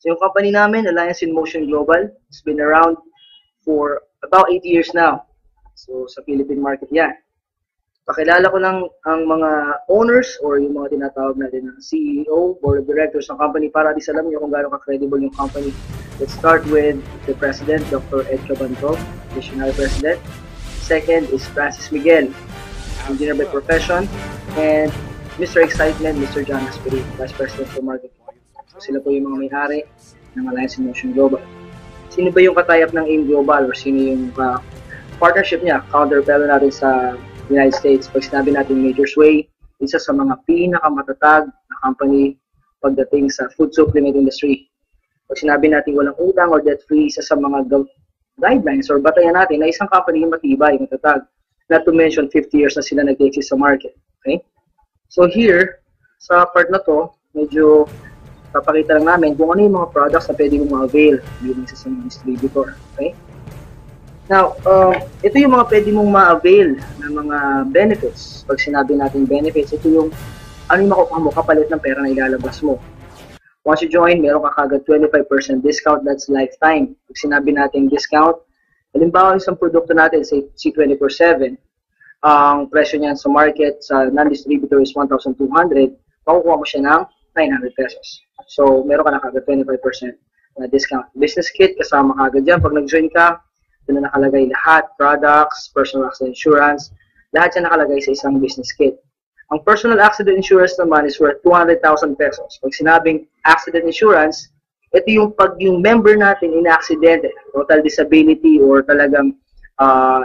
So yung company namin, Alliance in Motion Global, it's been around for about 8 years now. So sa Philippine market yan. Pakilala ko lang ang mga owners or yung mga tinatawag natin na CEO, Board of Directors ng company para at least alam nyo kung gaano ka-credible yung company. Let's start with the President, Dr. Ed Cabanto, Visionary President. Second is Francis Miguel, Engineer by profession. And Mr. Excitement, Mr. John Asperi, Vice President for Marketing. So sila po yung mga may-ari ng Alliance in Motion Global. Sino ba yung katayap ng AIM Global or sino yung partnership niya, counterpart natin sa United States? Pag sinabi natin Major Sway, isa sa mga pinakamatatag na company pagdating sa food supplement industry. Pag sinabi natin walang utang or debt-free, isa sa mga guidelines or batayan natin na isang company yung matibay, matatag. Not to mention, 50 years na sila nag-exist sa market. Okay? So here, sa part na to, medyo papakita lang namin kung ano yung mga products na pwede mong ma-avail bilang isa sa mga distributor. Okay? Now, ito yung mga pwede mong ma-avail ng mga benefits. Pag sinabi natin benefits, ito yung ano yung makukuha mo kapalit ng pera na ilalabas mo. Once you join, meron ka kagad 25% discount, that's lifetime. Pag sinabi natin discount, halimbawa isang produkto natin, say C24/7, ang presyo niyan sa market, sa non-distributor is 1,200, makukuha mo siya ng 900 pesos. So, meron ka na kagad 25% na discount. Business kit, kasama kagad dyan. Pag nag-join ka, doon na nakalagay lahat, products, personal accident insurance, lahat yan nakalagay sa isang business kit. Ang personal accident insurance naman is worth 200,000 pesos. Pag sinabing accident insurance, ito yung pag yung member natin in-accidente, total disability or talagang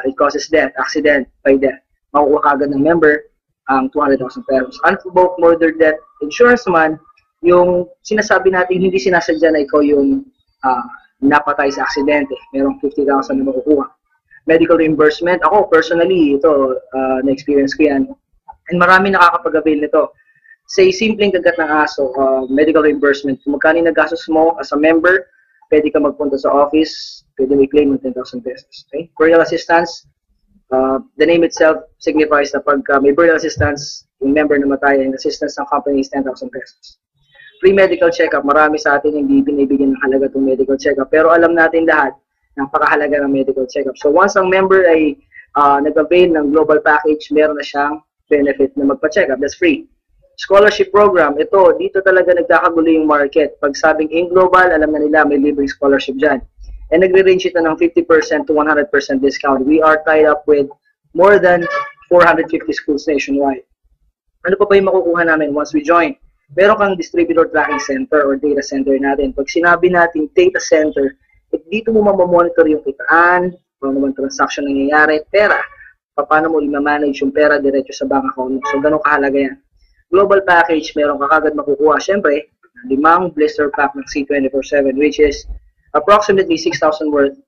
it causes death, accident by death. Makukuha kagad ng member ang 200,000 pesos. Unprovoked murder death insurance naman, yung sinasabi natin hindi sinasadya na ikaw yung napatay sa aksidente, merong 50,000 na makukuha. Medical reimbursement, ako personally, ito, na-experience ko yan. And marami nakakapag-avail nito. Say, simpleng kagat ng aso, medical reimbursement. Kung magkano nagastos mo as a member, pwede ka magpunta sa office, pwede may claim ng 10,000 pesos. Okay? Burial assistance, the name itself signifies na pag may burial assistance, yung member na matay, ang assistance ng company is 10,000 pesos. Free medical check-up, marami sa atin hindi binibigyan ng halaga itong medical check-up. Pero alam natin lahat, napakahalaga ng medical check-up. So once ang member ay nag-avail ng global package, meron na siyang benefit na magpa-check-up. That's free. Scholarship program, ito, dito talaga nagkakagulo yung market. Pag sabing in global, alam na nila may libreng scholarship dyan. And nagre-range ito ng 50% to 100% discount. We are tied up with more than 450 schools nationwide. Ano pa yung makukuha namin once we join? Meron kang distributor tracking center or data center natin. Pag sinabi natin data center, dito mo mamamonitor yung kitaan, paano naman transaction nangyayari, pera, paano mo i-manage yung pera diretso sa bank account. So, ganun kahalaga yan. Global package, meron ka kagad makukuha. Siyempre, 5 blister pack ng C24/7, which is approximately 6,000 worth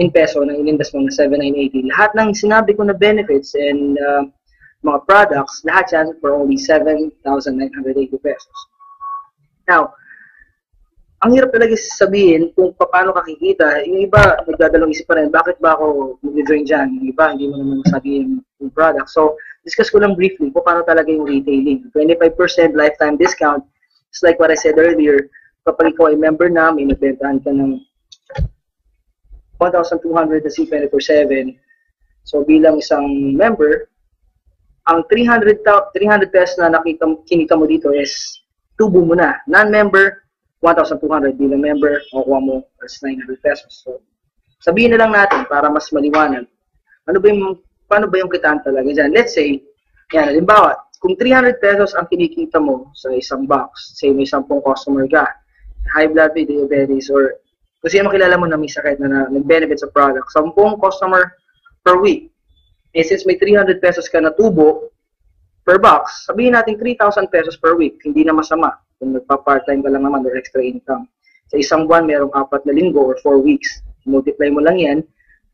in peso na in-invest mo na 7,980. Lahat ng sinabi ko na benefits and mga products, lahat yan for only 7,980 pesos. Now, ang hirap talaga sabihin kung paano kakikita. Yung iba, nagdadalong isip pa rin, bakit ba ako mag-join dyan? Yung iba, hindi mo naman sabihin yung product. So, discuss ko lang briefly kung paano talaga yung retailing. 25% lifetime discount. It's like what I said earlier, kapag ikaw ay member na, may nagbentahan ka ng 1,200 na C24/7. So, bilang isang member, ang 300 pesos na kinita mo dito is tubo mo na. Non-member, 1,200. Bilang member, makukuha mo as 900 pesos. So, sabihin na lang natin para mas maliwanag. Paano ba yung kitaan talaga dyan? Let's say, yan, halimbawa, kung 300 pesos ang kinikita mo sa isang box, say may 10 customer ka, high blood, diabetes, or kung sino makilala mo na may sakit na nag-benefit sa product, 10 customer per week. Eh, since may 300 pesos ka na tubo per box, sabihin natin 3,000 pesos per week. Hindi na masama kung nagpa-part-time ka lang naman or extra income. Sa isang buwan, merong 4 na linggo or 4 weeks. Multiply mo lang yan,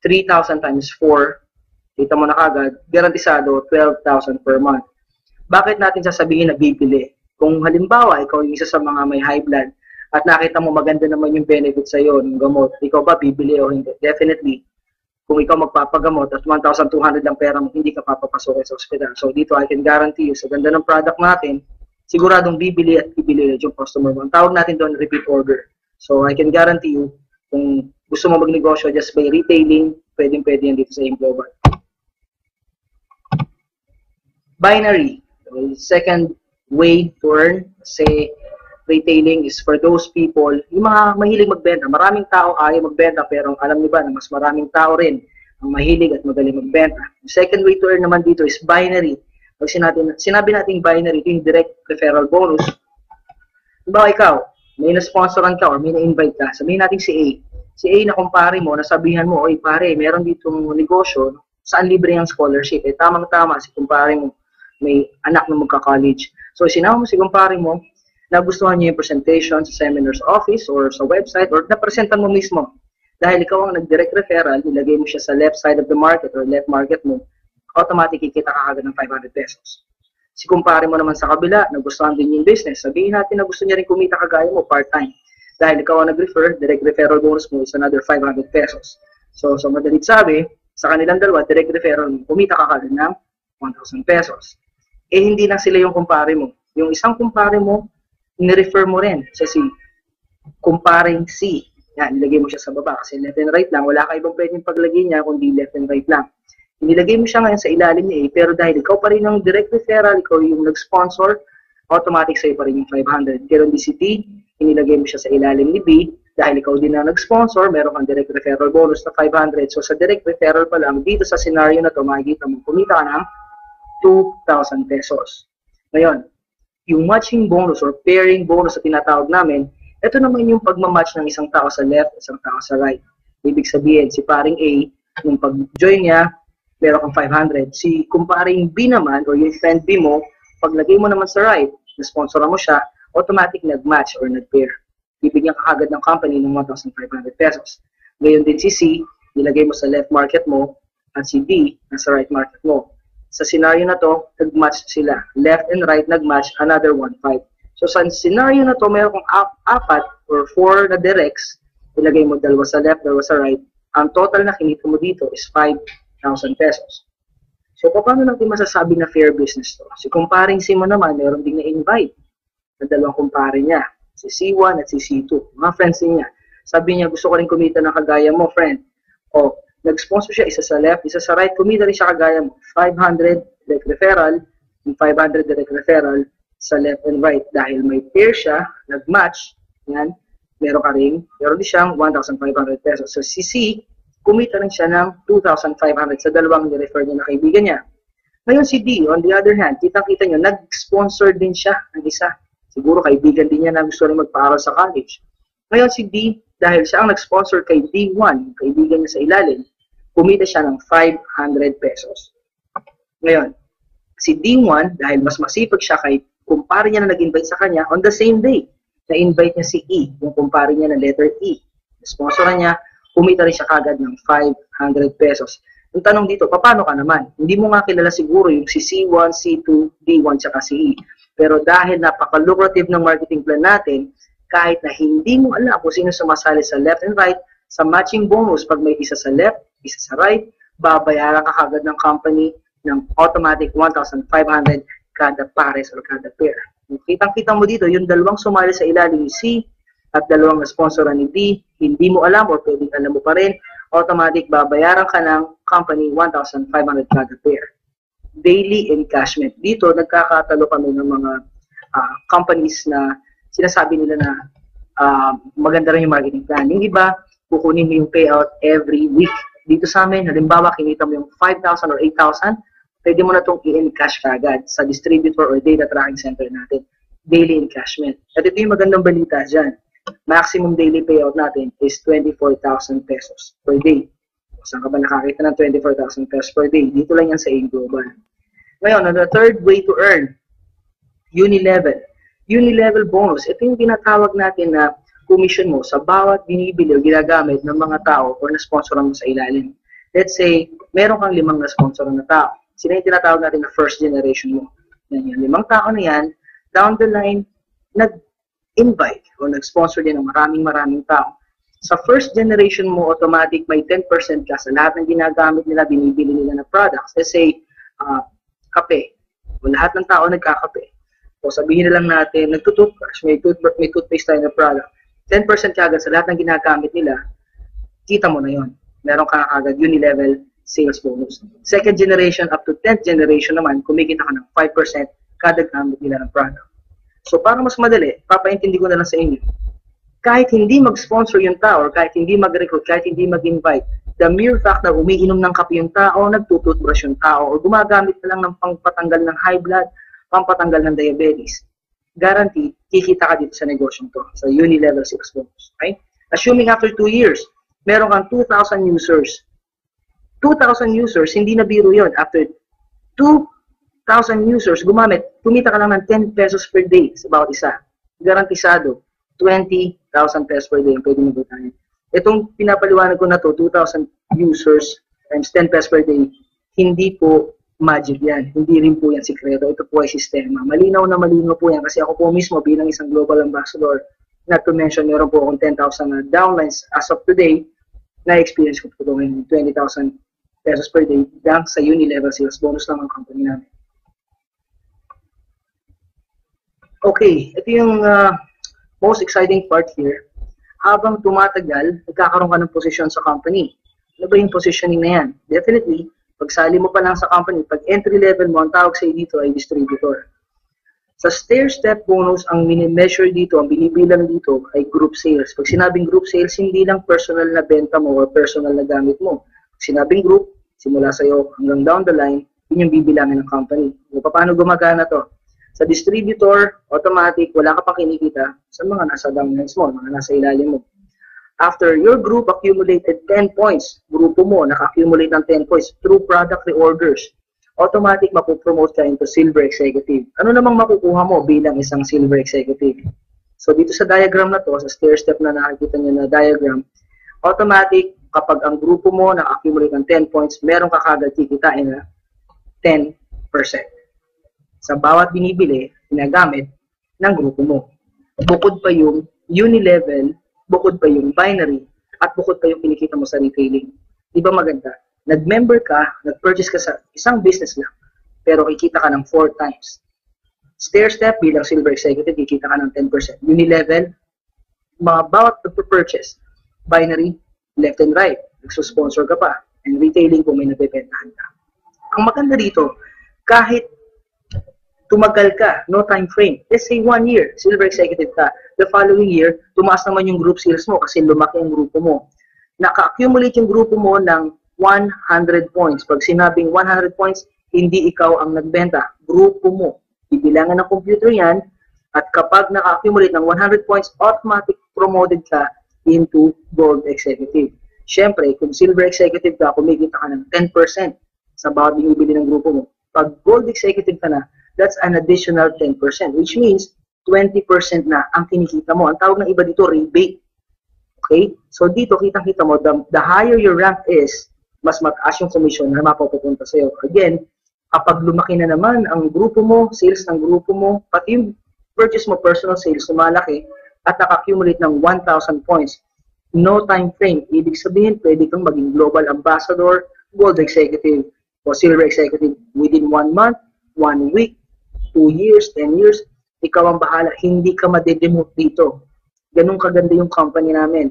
3,000 times 4, kita mo na kagad, garantisado, 12,000 per month. Bakit natin sasabihin na bibili? Kung halimbawa, ikaw yung isa sa mga may high blood at nakita mo maganda naman yung benefit sa'yo ng gamot, ikaw ba bibili o hindi? Definitely. Kung ikaw magpapagamot at 1,200 lang pera mo, hindi ka papapasok sa ospital. So dito, I can guarantee you, sa ganda ng product natin, siguradong bibili at bibili yung customer mo. Ang tawag natin doon, repeat order. So, I can guarantee you, kung gusto mo magnegosyo just by retailing, pwedeng-pwede yan dito sa AIM Global. Binary. So, second way to earn, say, retailing is for those people, yung mga mahilig magbenta. Maraming tao ayaw magbenta, pero alam niyo ba na mas maraming tao rin ang mahilig at magaling magbenta. The second way to earn naman dito is binary. Pag sinabi natin binary, ito yung direct referral bonus. Diba ikaw, may na-sponsoran ka or may na-invite ka, sabihin natin si A. Si A na kumpare mo, nasabihan mo, oy pare, meron ditong negosyo, saan libre ang scholarship? Eh, tamang-tama, si kumpare mo, may anak na magka-college. So, sinama mo si kumpare mo, nagustuhan niya yung presentation sa seminar's office or sa website or napresentan mo mismo. Dahil ikaw ang nag-direct referral, nilagay mo siya sa left side of the market or left market mo, automatic kikita ka agad ng 500 pesos. Si kumpare mo naman sa kabila, nagustuhan din yung business. Sabihin natin na gusto niya rin kumita kagaya mo part-time. Dahil ikaw ang nag-refer, direct referral bonus mo is another 500 pesos. So madalit sabi, sa kanilang dalawa, direct referral mo, kumita ka kagad ng 1,000 pesos. Eh, hindi na sila yung kumpare mo. Yung isang kumpare mo, ni-refer mo rin sa si kumparing C. Yan, nilagay mo siya sa baba kasi left and right lang. Wala ka ibang pwedeng paglagay niya kundi left and right lang. Nilagay mo siya ngayon sa ilalim niya pero dahil ikaw pa rin yung direct referral, ikaw yung nag-sponsor, automatic sa'yo pa rin yung 500. Pero di si T, inilagay mo siya sa ilalim ni B, dahil ikaw din na nag-sponsor, meron kang direct referral bonus na 500. So sa direct referral pa lang, dito sa scenario na to, makikita mo, kumita ka ng 2,000 pesos. Ngayon, yung matching bonus or pairing bonus na tinatawag namin, ito naman yung pagmamatch ng isang tao sa left, isang tao sa right. Ibig sabihin, si paring A, nung pag-join niya, meron kang 500. Si kumparing B naman, or yung friend B mo, paglagay mo naman sa right, na-sponsoran mo siya, automatic nag-match or nag-pair. Bibigyan ka agad ng company ng 1,500 pesos. Ngayon din si C, nilagay mo sa left market mo, at si D, nasa right market mo. Sa scenario na to, nag-match sila. Left and right, nag-match, another 1,500. So sa scenario na to, meron kang apat or 4 na directs, ilagay mo dalawa sa left, dalawa sa right, ang total na kinita mo dito is 5,000 pesos. So paano natin masasabi na fair business to? Si kumparing C mo naman, meron ding na-invite na dalawang kumpare niya, si C1 at si C2, mga friends niya. Sabi niya, gusto ko rin kumita ng kagaya mo, friend. O, nag-sponsor siya, isa sa left, isa sa right, kumita rin siya kagaya mo. 500 direct referral, yung 500 direct referral sa left and right. Dahil may pair siya, nag-match, yan, meron din siyang 1,500 pesos. So si C, kumita rin siya ng 2,500 sa dalawang ni-refer niya na kaibigan niya. Ngayon si D, on the other hand, kitang-kita nyo, nag-sponsor din siya ng isa. Siguro kaibigan din niya na gusto rin magpaaral sa college. Ngayon si D, dahil siya ang nag-sponsor kay D1, kaibigan niya sa ilalim, kumita siya ng 500 pesos. Ngayon, si D1, dahil mas masipag siya kay kumpare niya na nag-invite sa kanya, on the same day, na-invite niya si E, yung kumpare niya na letter E. Sponsoran niya, kumita rin siya kagad ng 500 pesos. Yung tanong dito, paano ka naman? Hindi mo nga kilala siguro yung si C1, C2, D1, tsaka si E. Pero dahil napaka-lucrative ng marketing plan natin, kahit na hindi mo alam kung sino sumasali sa left and right, sa matching bonus, pag may isa sa left, isa sa right, babayaran ka kagad ng company ng automatic 1,500 kada pares or kada pair. Kitang-kita mo dito, yung dalawang sumali sa ilalim ni C at dalawang na-sponsoran ni D, hindi mo alam or pwedeng alam mo pa rin, automatic babayaran ka ng company 1,500 kada pair. Daily encashment. Dito, nagkakatalo kami ng mga companies na sinasabi nila na maganda rin yung marketing plan. Yung iba, kukunin mo yung payout every week. Dito sa amin, halimbawa, kinita mo yung 5,000 or 8,000, pwede mo na itong i-encash kagad sa distributor or data tracking center natin. Daily encashment. At ito yung magandang balita dyan. Maximum daily payout natin is 24,000 pesos per day. Saan ka ba nakakita ng 24,000 pesos per day? Dito lang yan sa AIM Global. Ngayon, the third way to earn, Unilevel. Unilevel bonus. Ito yung tinatawag natin na commission mo sa bawat binibili o ginagamit ng mga tao o na-sponsoran mo sa ilalim. Let's say, meron kang 5 na-sponsoran na tao. Sila yung tinatawag natin na first generation mo. Yan, yung 5 tao na yan, down the line, nag-invite o nag-sponsor din ng maraming tao. Sa first generation mo, automatic may 10% ka sa lahat ng ginagamit nila, binibili nila na products. Let's say, kape. O lahat ng tao nagkakape. O sabihin na lang natin, nagtutoothbrush, may toothpaste tayo na product. 10% kagad sa lahat ng ginagamit nila, kita mo na yon. Meron ka kagad uni-level sales bonus. Second generation up to 10th generation naman, kumikita ka ng 5% kada gamit nila ng product. So para mas madali, papaintindi ko na lang sa inyo. Kahit hindi mag-sponsor yung tao, or kahit hindi mag-recruit, kahit hindi mag-invite, the mere fact na umiinom ng kape yung tao, nagtututbrush yung tao, o gumagamit na lang ng pangpatanggal ng high blood, pampatanggal ng diabetes, guaranteed, kikita ka dito sa negosyong to, sa uni-level sales bonus. Okay? Assuming after 2 years, meron kang 2,000 users. 2,000 users, hindi na biro yun. After 2,000 users, gumamit, kumita ka lang ng 10 pesos per day sa bawat isa. Garantisado, 20,000 pesos per day ang pwede mo butahin. Itong pinapaliwanag ko na to, 2,000 users times 10 pesos per day, hindi po magic yan. Hindi rin po yan sikreto. Ito po ay sistema. Malinaw na malinaw po yan kasi ako po mismo bilang isang global ambassador, not to mention, meron po akong 10,000 na downlines as of today, na-experience ko po ngayon 20,000 pesos per day lang sa uni-level sales bonus lang ang company namin. Okay, ito yung most exciting part here. Habang tumatagal, nagkakaroon ka ng posisyon sa company. Ano ba yung positioning na yan? Definitely, pagsali mo pa lang sa company, pag entry level mo, ang tawag sa dito ay distributor. Sa stair-step bonus, ang mini-measure dito, ang binibilang dito ay group sales. Pag sinabing group sales, hindi lang personal na benta mo o personal na gamit mo. Pag sinabing group, simula sa'yo hanggang down the line, yun yung bibilangin ng company. O paano gumagana to? Sa distributor, automatic, wala ka pang kinikita sa mga nasa downlines mo, mga nasa ilalim mo. After your group accumulated 10 points, grupo mo naka-accumulate ng 10 points through product reorders, automatic mapupromote ka into silver executive. Ano namang makukuha mo bilang isang silver executive? So dito sa diagram na to, sa stair-step na nakikita nyo na diagram, automatic kapag ang grupo mo naka-accumulate ng 10 points, meron ka kagad kikitain na 10%. Sa bawat binibili, ginagamit ng grupo mo. Bukod pa yung uni-level, bukod pa yung binary, at bukod pa yung kinikita mo sa retailing. Di ba maganda? Nag-member ka, nag-purchase ka sa isang business lang, pero kikita ka ng 4 times. Stair-step, bilang silver executive, kikita ka ng 10%. Uni-level, mga bawat nag-purchase. Binary, left and right, nagsusponsor ka pa. And retailing kung may nabibentahan ka. Ang maganda dito, kahit tumagal ka, no time frame. Let's say 1 year, silver executive ka. The following year, tumaas naman yung group sales mo kasi lumaki yung grupo mo. Naka-accumulate yung grupo mo ng 100 points. Pag sinabing 100 points, hindi ikaw ang nagbenta. Grupo mo. Ibilangan ng computer yan at kapag naka-accumulate ng 100 points, automatic promoted ka into gold executive. Siyempre, kung silver executive ka, kumikita ka ng 10% sa bawat binibili ng grupo mo. Pag gold executive ka na, that's an additional 10%, which means 20% na ang kinikita mo. Ang tawag ng iba dito, rebate. Okay? So dito, kitang-kita mo, the higher your rank is, mas mataas yung commission na mapupunta sa'yo. Again, kapag lumaki na naman ang grupo mo, sales ng grupo mo, pati yung purchase mo, personal sales, sumalaki, at naka-accumulate ng 1,000 points, no time frame. Ibig sabihin, pwede kang maging global ambassador, gold executive, o silver executive within 1 month, 1 week, 2 years, 10 years, ikaw ang bahala. Hindi ka madedemote dito. Ganun kaganda yung company namin.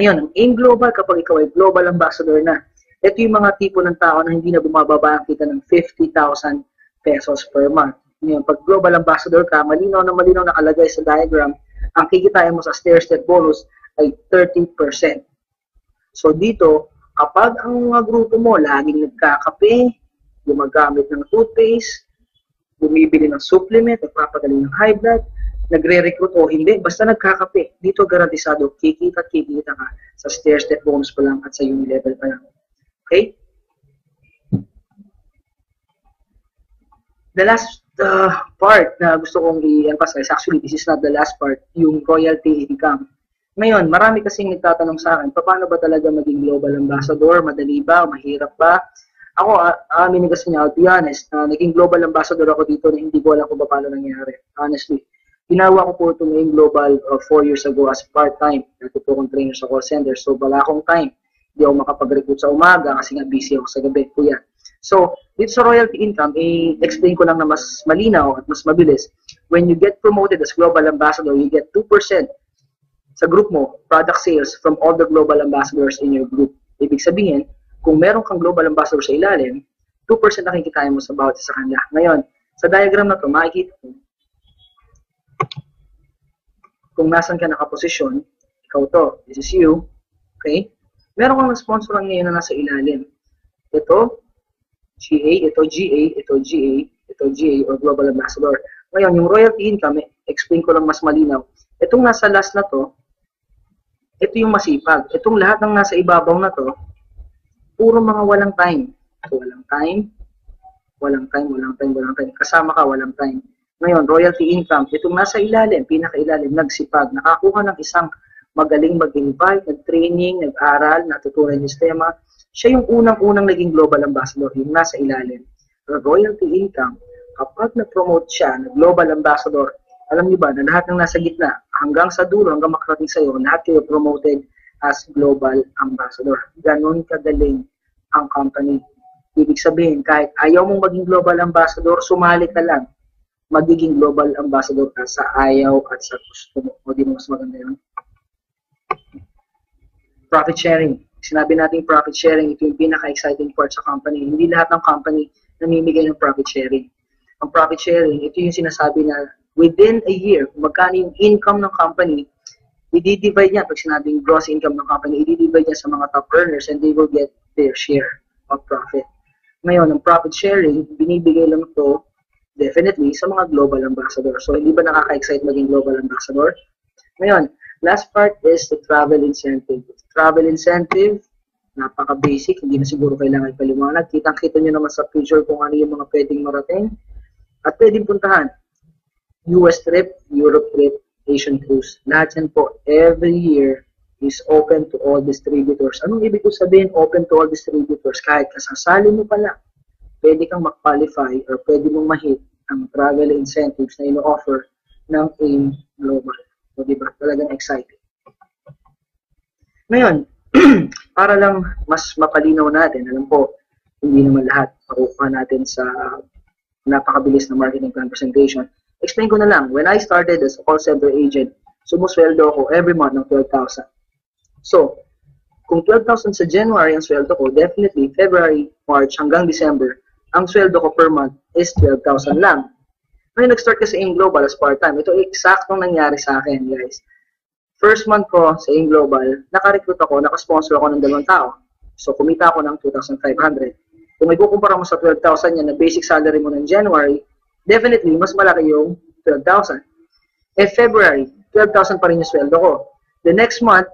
Ngayon, ang AIM Global, kapag ikaw ay global ambassador na, ito yung mga tipo ng tao na hindi na bumababa ang kita ng 50,000 pesos per month. Ngayon, pag global ambassador ka, malinaw na nakalagay sa diagram, ang kikitain mo sa stair-step bonus ay 30%. So dito, kapag ang mga grupo mo laging nagkakape, gumagamit ng toothpaste, bumibili ng supplement, nagpapagaling ng high blood, nagre-recruit o hindi, basta nagkakape. Dito garantisado, kikita ka sa stair-step bonus pa lang at sa uni-level pa lang. Okay? The last part na gusto kong i-emphasize, actually this is not the last part, yung royalty income. Ngayon, marami kasing nagtatanong sa akin, paano ba talaga maging global ambassador? Madali ba? Mahirap ba? Ako, aminin kasi niya, I'll be honest, naging global ambassador ako dito na hindi ko alam kung paano nangyari. Honestly, ginawa ko po ito ngayong global 4 years ago as part-time. Dati po akong trainer sa call center, so wala akong time. Hindi ako makapag-recruit sa umaga kasi nga busy ako sa gabi, kuya. So, dito sa royalty income, i-explain ko lang na mas malinaw at mas mabilis. When you get promoted as global ambassador, you get 2% sa group mo, product sales from all the global ambassadors in your group. Ibig sabihin, kung meron kang global ambassador sa ilalim, 2% na kikitain mo sa bawat isa kanila. Ngayon, sa diagram na to, makikita mo kung nasan ka nakaposisyon, ikaw to, this is you, okay? Meron kang sponsor ngayon na nasa ilalim. Ito, GA, ito GA, ito GA, ito GA, or Global Ambassador. Ngayon, yung royalty income, explain ko lang mas malinaw. Itong nasa last na to, ito yung masipag. Itong lahat ng nasa ibabaw na to, puro mga walang time. So, walang time, walang time, walang time, walang time. Kasama ka, walang time. Ngayon, royalty income, itong nasa ilalim, pinakailalim, nagsipag, nakakuha ng isang magaling mag-invite, nag-training, nag-aral, natutunan yung sistema. Siya yung unang-unang naging global ambassador, yung nasa ilalim. Pero royalty income, kapag na-promote siya, na global ambassador, alam niyo ba na lahat ng nasa gitna, hanggang sa dulo, hanggang makarating sa'yo, lahat kayo promoted as global ambassador. Ganon kagaling ang company. Ibig sabihin, kahit ayaw mong maging global ambassador, sumali ka lang. Magiging global ambassador ka sa ayaw at sa gusto mo. O di mo mas maganda yun? Profit sharing. Sinabi natin profit sharing, ito yung pinaka-exciting part sa company. Hindi lahat ng company namimigay ng profit sharing. Ang profit sharing, ito yung sinasabi na within a year, kung magkano yung income ng company, i-divide niya, pag sinabing gross income ng company, i-divide niya sa mga top earners and they will get their share of profit. Ngayon, ang profit sharing, binibigay lang ito definitely sa mga global ambassador. So, hindi ba nakaka-excite maging global ambassador? Ngayon, last part is the travel incentive. Travel incentive, napaka-basic, hindi na siguro kailangan ipaliwanag. Kitang-kita nyo naman sa picture kung ano yung mga pwedeng marating at pwedeng puntahan. US trip, Europe trip, Asian cruise. Lahat yan po, every year is open to all distributors. Anong ibig ko sabihin open to all distributors? Kahit kasasali mo pala, pwede kang mag-qualify or pwede mong ma-hit ang travel incentives na ino-offer ng AIM Global. So, diba? Talagang exciting. Ngayon, para lang mas mapalinaw natin, alam po, hindi naman lahat makukuha natin sa napakabilis na marketing plan presentation. Explain ko na lang, when I started as a call center agent, sumusweldo ako every month ng 12,000. So, kung 12,000 sa January ang sweldo ko, definitely February, March hanggang December, ang sweldo ko per month is 12,000 lang. Ngayon, nag-start kasi AIM Global as part-time. Ito eksaktong nangyari sa akin, guys. First month ko sa AIM Global, naka-recruit ako, naka-sponsor ako ng 2 tao. So, kumita ako ng 2,500. Kung ikukumpara mo sa 12,000 yan na basic salary mo ng January, definitely, mas malaki yung 12,000. February, 12,000 pa rin yung sweldo ko. The next month,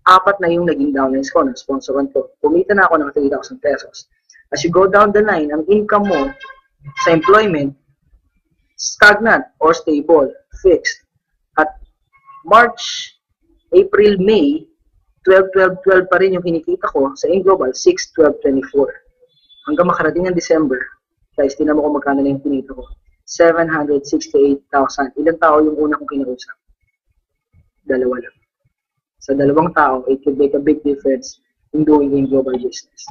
4 na yung naging downlines ko, na-sponsoran ko. Kumita na ako ng 3,000 pesos. As you go down the line, ang income mo sa employment, stagnant or stable, fixed. At March, April, May, 12 pa rin yung kinikita ko sa AIM Global, 6, 12, 24. Hanggang makarating ng December, guys, tinan mo kung magkano na yung kinita ko. 768,000. Ilang tao yung una kong kinausap? 2 lang. Sa 2 tao, it could make a big difference in doing AIM Global business.